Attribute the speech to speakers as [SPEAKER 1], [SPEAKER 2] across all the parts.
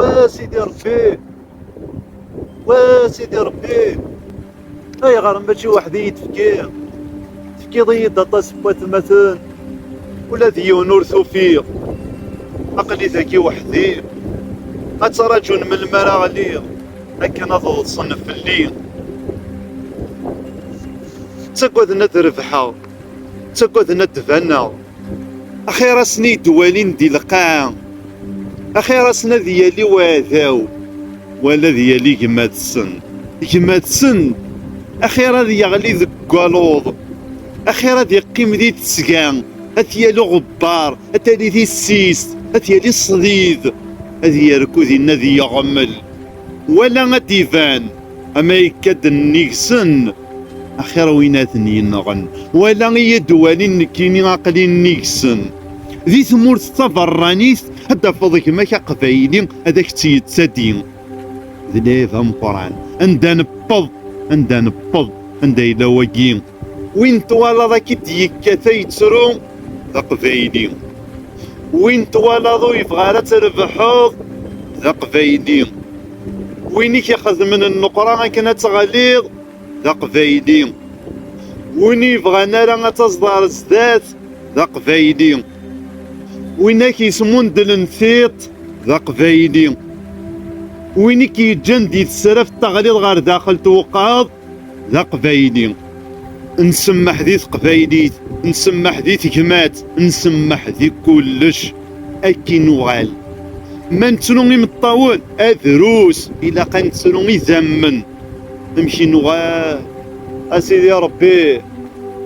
[SPEAKER 1] واسيدي ربي، واسيدي ربي. اي غير ماشي وحدي تفكي ضيد طاس مثلا ولا ديون ورثو فيه. عقلي ذاكي وحدي اتراجون من المراغلي هكا نضغط صنف في الليل. تقعد تربحها تقعد تفنى. اخيرا سني دوالين دي القاع، اخيرا سنا ديالي واذاو ولا ديالي كما تسن اخيرا يغلي ذك كالوض، اخيرا يقيم دي تسقان اتيالو غبار اتالي دي السيس اتيالي الصديد هذي يركض النذي يغمل ولا غديفان اما يكاد النيكسن اخيرا وينات ينغن ولا يدوالين كيني عقلي نيكسن ذي ثمور الصفرانيس هدا فضيك ماكا قبايلي هذاك تيتسادين ذليف مقران عندنا نبض عندنا إلا واقين وين توالا ذاك ديكا يتسرو ذا قبايلي، وين توالا ذو يبغى تربحوض ذا قبايلي، وينك ياخذ من النقرة كان تغليظ ذا قبايلي، وين يبغى نارا تصدر الزدات ذا قبايلي، وينك يسمون دلنثيط ذا قبايلي، وينك يجن دي السرف التغليظ غير داخل توقاض ذا قبايلي. نسمح ذي قبايليت، نسمح ذي تكمات، نسمح ذي كلش اكي نوغال. ما نتسلوني مطاول اذروس الى قا نتسلوني زمن نمشي نوغال. اسيدي ربي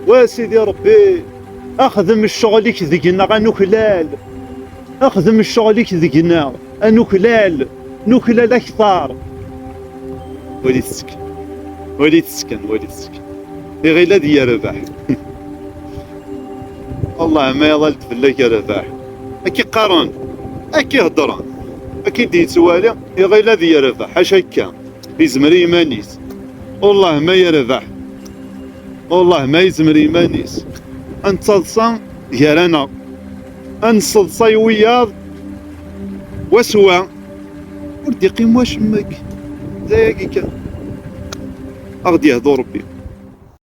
[SPEAKER 1] واسيدي ربي اخدم الشغليك ذقنا غنوكلال، اخدم الشغليك ذقنا انوكلال نوكلال اكثر. ولي تسكن ولي تسكن ولي تسكن غير الذي يربح. والله ما يضلت فلاك يربح اكي قارون اكي هضران اكي ديت سوالي غير الذي يربح حاش هكا يزمر يمانيس. والله ما يربح، والله ما يزمر يمانيس. انتصلصا يرانا انصلصا وياض وسوا ودي قيم واش ماك ذاك كان اغدي يهضو ربي.